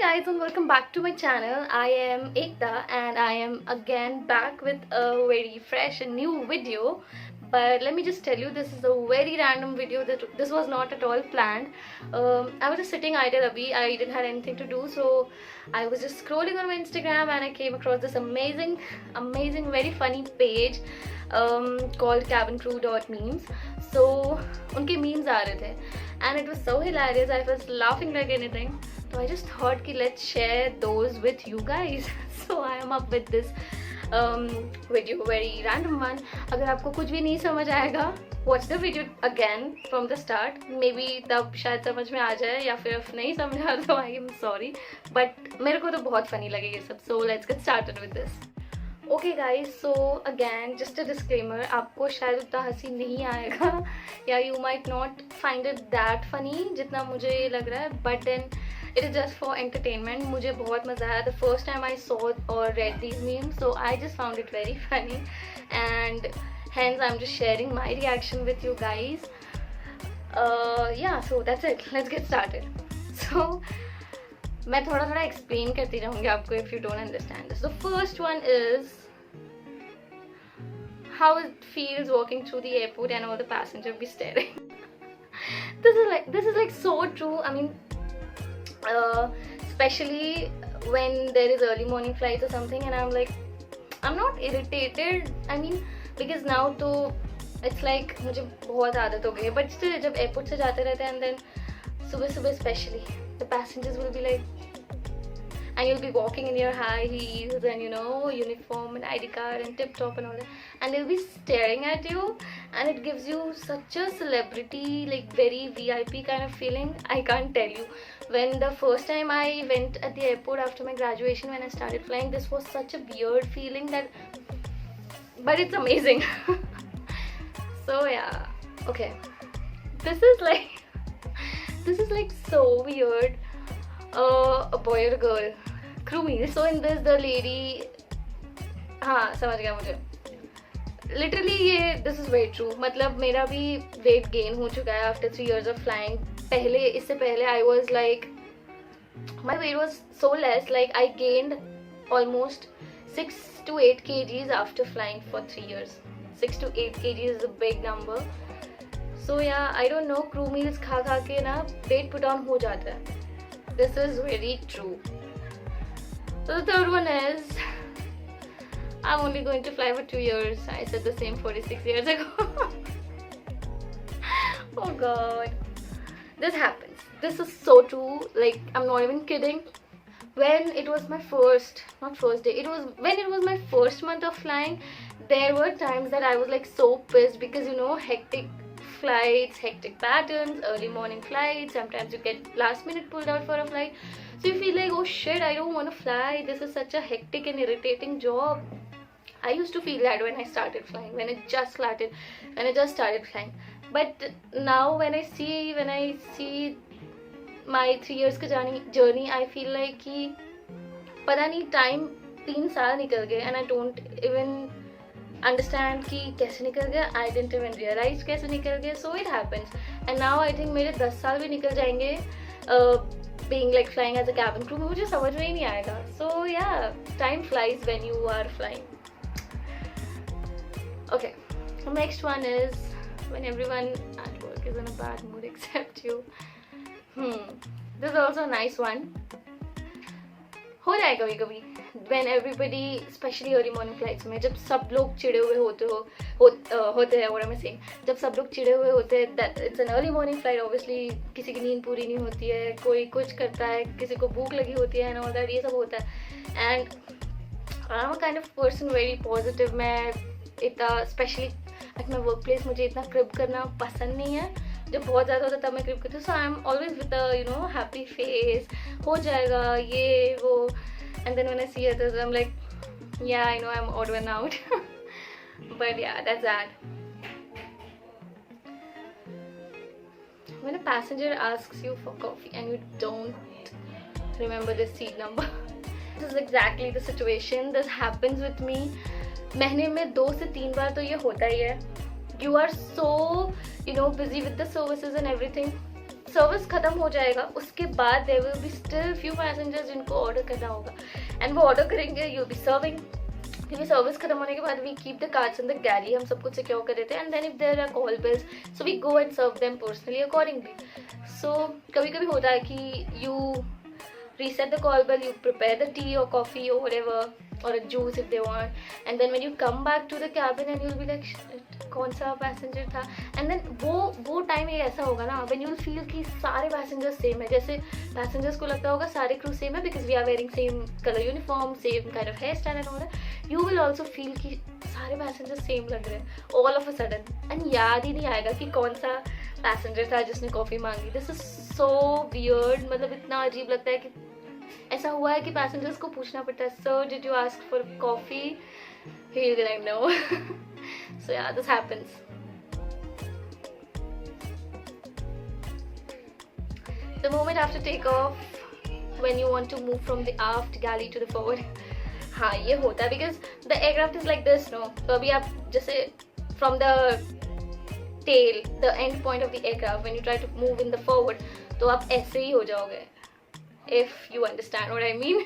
guys and welcome back to my channel. I am Ekta and I am again back with a very fresh and new video. But let me just tell you, this is a very random video. This was not at all planned. I was just sitting idle abhi. I didn't have anything to do, so I was just scrolling on my Instagram and I came across this amazing, very funny page called cabincrew.memes. So उनके memes आ रहे थे and it was so hilarious. I was laughing like anything. So I just thought कि let's share those with you guys. So I am up with this video, very random one. अगर आपको कुछ भी नहीं समझ आएगा, watch the video again from the start. Maybe तब शायद समझ में आ जाए, या फिर नहीं समझ आ तो I am sorry. But मेरे को तो बहुत funny लगे ये सब. So let's get started with this. Okay guys, so again just a disclaimer, आपको शायद उतना हंसी नहीं आएगा या you might not find it that funny जितना मुझे लग रहा है, but then it is just for entertainment. मुझे बहुत मज़ा आया the first time I saw or read these memes, so I just found it very funny and hence I'm just sharing my reaction with you guys. Yeah, so that's it. Let's get started. So मैं थोड़ा थोड़ा explain करती रहूँगी आपको if you don't understand this. The first one is how it feels walking through the airport and all the passengers be staring. this is like so true. I mean, especially when there is early morning flights or something and I'm like, I'm not irritated. I mean, because now तो it's like मुझे बहुत आदत हो गई है, but still जब airport से जाते रहते हैं and then सुबह सुबह especially the passengers will be like, and you'll be walking in your high heels and you know uniform and ID card and tip top and all that, and they'll be staring at you and it gives you such a celebrity, like very VIP kind of feeling. I can't tell you. When the first time I went at the airport after my graduation, when I started flying, this was such a weird feeling that, but it's amazing. So yeah, okay, this is like so weird. A boy or a girl, crew meal. So in this the lady, हाँ समझ गया मुझे. Literally ये this is very true. मतलब मेरा भी weight gain हो चुका है after 3 years of flying. इससे पहले I was like, my weight was so less, like I gained almost 6 to 8 kgs after flying for 3 years. 6 to 8 kgs is a big number. So yeah, I don't know, crew meals खा के ना weight put on हो जाता है. This is very true. So the third one is, I'm only going to fly for 2 years. I said the same 46 years ago. Oh god. This happens. This is so true. Like, I'm not even kidding. When it was my not first day, when it was my first month of flying, there were times that I was like so pissed because, you know, hectic flights, hectic patterns, early morning flights, sometimes you get last minute pulled out for a flight, so you feel like, oh shit, I don't want to fly, this is such a hectic and irritating job. I used to feel that when I started flying, when I just started flying. But now when I see my 3 years ka journey, I feel like कि पता नहीं time 3 साल निकल गए and I don't even understand कि कैसे निकल गया. I didn't even realize कैसे निकल गया. So it happens. And now I think मेरे 10 साल भी निकल जाएंगे being like flying as a cabin crew. मुझे समझ में ही नहीं आएगा. So yeah, time flies when you are flying. Okay, the next one is when everyone at work is in a bad mood except you. This is also a nice one. हो जाए कभी कभी when everybody, especially early morning flights में, जब सब लोग चिड़े हुए होते हैं, what am I saying? जब सब लोग चिड़े हुए होते हैं, that it's an early morning flight, obviously किसी की नींद पूरी नहीं होती है, कोई कुछ करता है, किसी को भूख लगी होती है and all that, ये सब होता है. And I'm a kind of person very positive. मैं इतना especially at my workplace मुझे इतना crib करना पसंद नहीं है. जब बहुत ज़्यादा होता है तब मैं crib करती हूँ. So I'm always with a, you know, happy face. हो जाएगा ये वो. And then when I see others, I'm like, yeah, I know I'm odd one out. But yeah, that's that. When a passenger asks you for coffee and you don't remember the seat number, this is exactly the situation. This happens with me. महीने में 2 से 3 बार तो ये होता ही है. You are so, you know, busy with the services and everything. Service खत्म हो जाएगा, उसके बाद there will be still few passengers जिनको ऑर्डर करना होगा, एंड वो ऑर्डर करेंगे, यू बी सर्विंग। क्योंकि सर्विस खत्म होने के बाद we keep the carts in the gallery, हम सब कुछ सिक्योर कर देते हैं, and then if there are call bells so we go and serve them personally accordingly. So कभी कभी होता है कि यू reset the call bell, you prepare the tea or coffee or whatever, or a juice if they want, and then when you come back to the cabin and you'll be like कौन सा passenger था, and then वो time एक ऐसा होगा ना when you'll feel कि सारे पैसेंजर्स सेम है, जैसे पैसेंजर्स को लगता होगा सारे क्रू सेम है because we are wearing same colour uniform, same kind of hair style and all that, you will also feel कि सारे पैसेंजर सेम लग रहे हैं all of a sudden, and याद ही नहीं आएगा कि कौन सा पैसेंजर था जिसने कॉफ़ी मांगी। दिस इज सो वियर्ड, मतलब इतना अजीब लगता है कि ऐसा हुआ है कि पैसेंजर्स को पूछना पड़ता है, sir did you ask for coffee, he will be like no. So yeah this happens. The moment after takeoff, when you want to move from the aft galley to the forward, हाँ ये होता है because the aircraft is like this, no? तो अभी आप जैसे from the tail, the end point of the aircraft, when you try to move in the forward, तो आप ऐसे ही हो जाओगे, if you understand what I mean.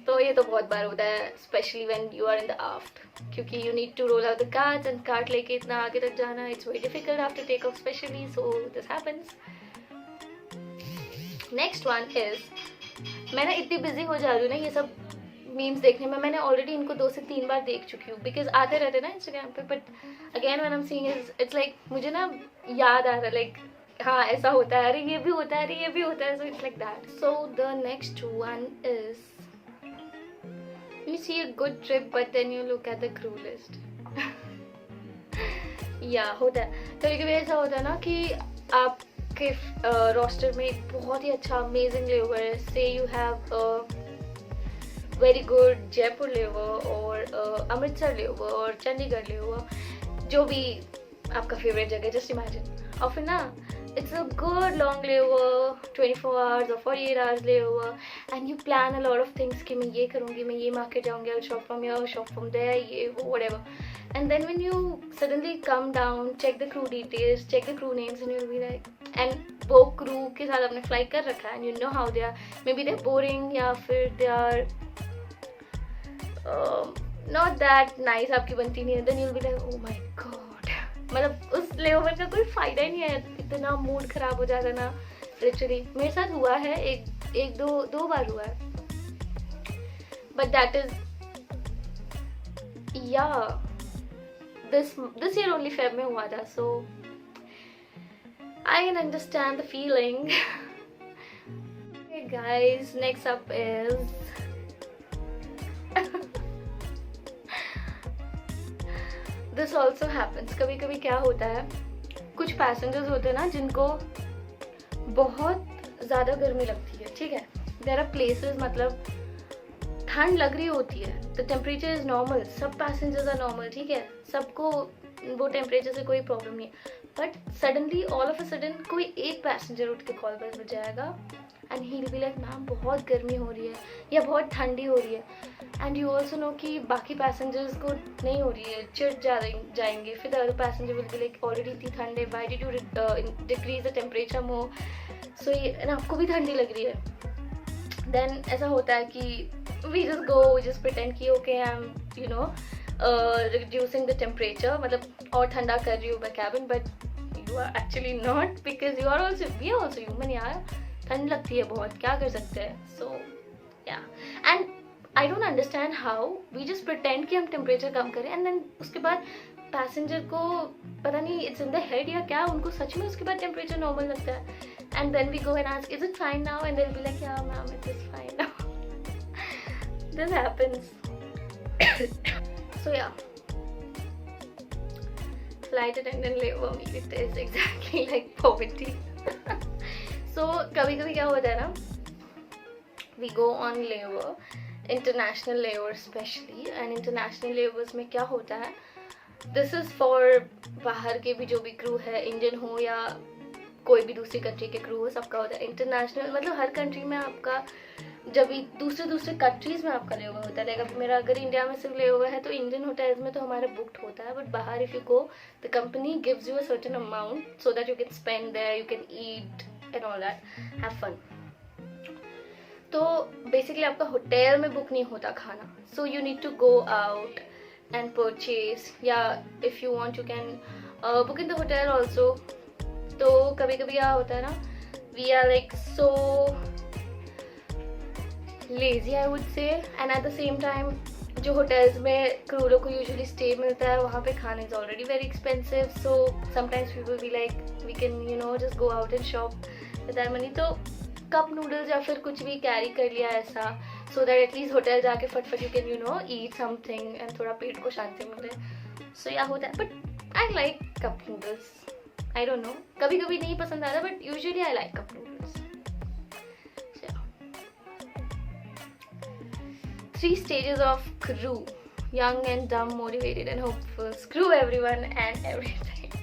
तो ये तो बहुत बार होता है, especially when you are in the aft, क्योंकि you need to roll out the carts and cart लेके इतना आगे तक जाना, it's very difficult after takeoff especially, so this happens. Next one is, मैं ना इतनी बिजी हो जा रही हूँ ना ये सब मीम्स देखने में, मैंने ऑलरेडी इनको 2 से 3 बार देख चुकी हूँ बिकॉज आते रहते ना इंस्टाग्राम पे, but again when I am seeing it's like मुझे ना याद आ रहा है लाइक हाँ ऐसा होता है, अरे ये भी होता है, अरे ये भी होता है, so it's like that. So the next one is you see a good trip but then you look at the crew list. या होता है कभी कभी, ऐसा होता है ना कि आपके रोस्टर में एक बहुत ही अच्छा अमेजिंग लेओवर है, से you have very good Jaipur layover और अमृतसर लेओवर और चंडीगढ़ लेओवर, जो भी आपका फेवरेट जगह, जस्ट इमेजिन, और फिर ना it's a good long layover, 24 hours or 48 hours layover, and you plan a lot of things कि मैं ये करूँगी, मैं ये market जाऊँगी, I'll shop from here, shop from there, ये वो whatever. And then when you suddenly come down, check the crew details, check the crew names, and you'll be like, and वो crew के साथ आपने fly कर रखा है, and you know how they are, maybe they're boring या फिर they are not that nice, आपकी बनती नहीं है, then you'll be like, oh my god, मतलब उस लेओवर का कोई फायदा ही नहीं है, इतना मूड खराब हो जाता ना लिटरली. मेरे साथ हुआ है, एक दो बार हुआ है, but that is yeah this year only Feb में हुआ था, so I can understand the feeling. Guys, next up is this also happens. कभी कभी क्या होता है, कुछ पैसेंजर्स होते हैं ना जिनको बहुत ज़्यादा गर्मी लगती है, ठीक है, देयर आर प्लेसेस, मतलब ठंड लग रही होती है, द टेम्परेचर इज़ नॉर्मल, सब पैसेंजर्स आर नॉर्मल, ठीक है, सबको वो टेम्परेचर से कोई प्रॉब्लम नहीं है, but suddenly all of a sudden कोई एक पैसेंजर उठ के कॉल बेल बजाएगा and he will be like ma'am बहुत गर्मी हो रही है या बहुत ठंडी हो रही है, एंड यू ऑल्सो नो कि बाकी पैसेंजर्स को नहीं हो रही है, चिढ़ जाएंगे, फिर the other passenger will be like already इतनी ठंड है, why did you decrease the temperature more, so ये आपको भी ठंडी लग रही है. देन ऐसा होता है कि we just go, we just pretend कि okay I am you know reducing the temperature, मतलब और ठंडा कर रही हूँ मैं cabin, but you are actually not, because you are also, we are also human यार, ठंड लगती है बहुत, क्या कर सकते हैं. So yeah, and I don't understand how we just pretend कि हम टेम्परेचर कम करें, एंड देन उसके बाद पैसेंजर को पता नहीं इट्स इन द हेड या क्या, उनको सच में उसके बाद टेम्परेचर नॉर्मल लगता है, and then we go and ask is it fine now, and they will be like yeah ma'am it is fine now. This happens. So yeah, flight attendant layover में it is exactly like poverty. So कभी कभी क्या होता है ना, we go on layover, international layover specially, and international layovers में क्या होता है, दिस इज़ फॉर बाहर के भी जो भी क्रू है, इंडियन हो या कोई भी दूसरी कंट्री के क्रू हो, सबका होता है. इंटरनेशनल मतलब हर कंट्री में आपका, जब भी दूसरे कंट्रीज़ में आपका लेओवर होता है, लाइक अभी मेरा अगर इंडिया में सिर्फ लेओवर है तो इंडियन होटल्स में तो हमारा बुक्ड होता है, बट बाहर if you go the company gives you a certain amount so that you can spend there, you can eat and all that, have fun. तो बेसिकली आपका होटल में बुक नहीं होता खाना, so you need to go out and purchase, या if you want you can book in the hotel also. तो कभी कभी क्या होता है ना, we are like so lazy I would say, and at the same time जो hotels में क्रू लोग को यूजुअली स्टे मिलता है वहाँ पे खाना is already very expensive. So sometimes people be like we can you know just go out and shop with that money. तो कप नूडल्स या फिर कुछ भी कैरी कर लिया ऐसा, सो दैट एटलीस्ट होटल जाके फटफट you can you know eat something and थोड़ा पेट को शांति मिले. सो या होता है, but I like cup noodles. I don't know, कभी कभी नहीं पसंद आता, but usually I like cup noodles. 3 stages of crew: young and dumb, motivated and hopeful. Screw everyone and everything.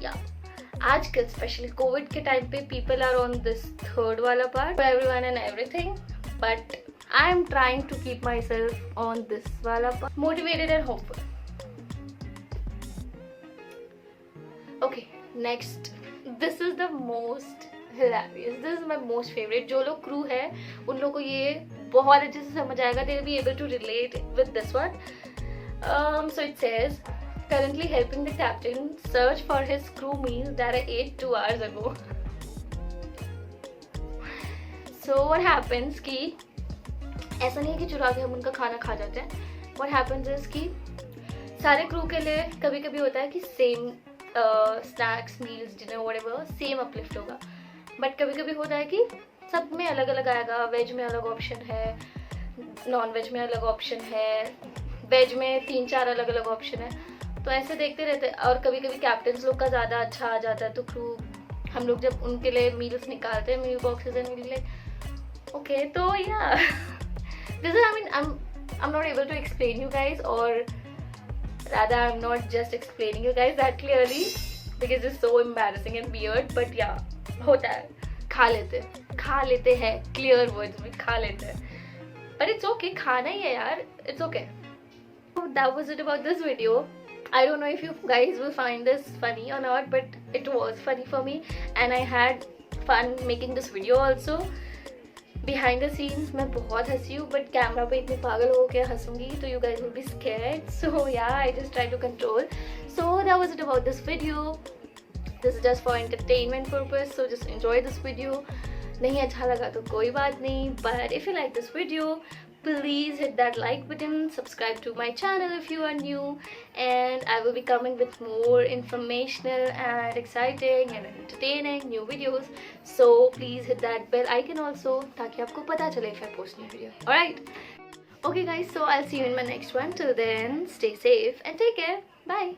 Yeah. आजकल स्पेशली कोविड के time पे people are on this third वाला part, everyone and everything, but I am trying to keep myself on this वाला part, motivated and hopeful. Okay, next, this is the most hilarious, this is my most favourite. जो लोग crew है उन लोग को ये बहुत अच्छे से समझ आएगा, they will be able to relate with this one. So it says, currently helping the captain search for his crew meal that I ate 2 hours ago. So what happens कि ऐसा नहीं है कि चुरा के हम उनका खाना खा जाते हैं. What happens is कि सारे क्रू के लिए कभी कभी होता है कि same snacks, meals, dinner, whatever same uplift होगा, बट कभी कभी होता है कि सब में अलग अलग आएगा. वेज में अलग ऑप्शन है, नॉन वेज में अलग ऑप्शन है, वेज में 3-4 अलग अलग ऑप्शन है. तो ऐसे देखते रहते हैं. और कभी कभी कैप्टन्स लोग का ज़्यादा अच्छा आ जाता है, तो क्रू हम लोग जब उनके लिए मील्स निकालते हैं, meal boxes and meal like okay. तो yeah this is, I mean I am not able to explain you guys, और rather I'm not just explaining you guys that clearly because it's so embarrassing and weird, but yeah, होता है, खा लेते हैं, clear words में खा लेते हैं, but it's okay, खाना ही है यार, it's okay. So that was it about this video. I don't know if you guys will find this funny or not, but it was funny for me and I had fun making this video also. Behind the scenes मैं बहुत हंसी हूँ, but camera पे इतनी पागल हो के हंसूंगी तो you guys will be scared. So yeah, I just try to control. So that was it about this video. This is just for entertainment purpose, so just enjoy this video. नहीं अच्छा लगा तो कोई बात नहीं, but if you like this video, please hit that like button, subscribe to my channel if you are new, and I will be coming with more informational and exciting and entertaining new videos. So please hit that bell icon also, ताकि आपको पता चले if I post new video. Alright, okay guys, so I'll see you in my next one. Till then, stay safe and take care. Bye.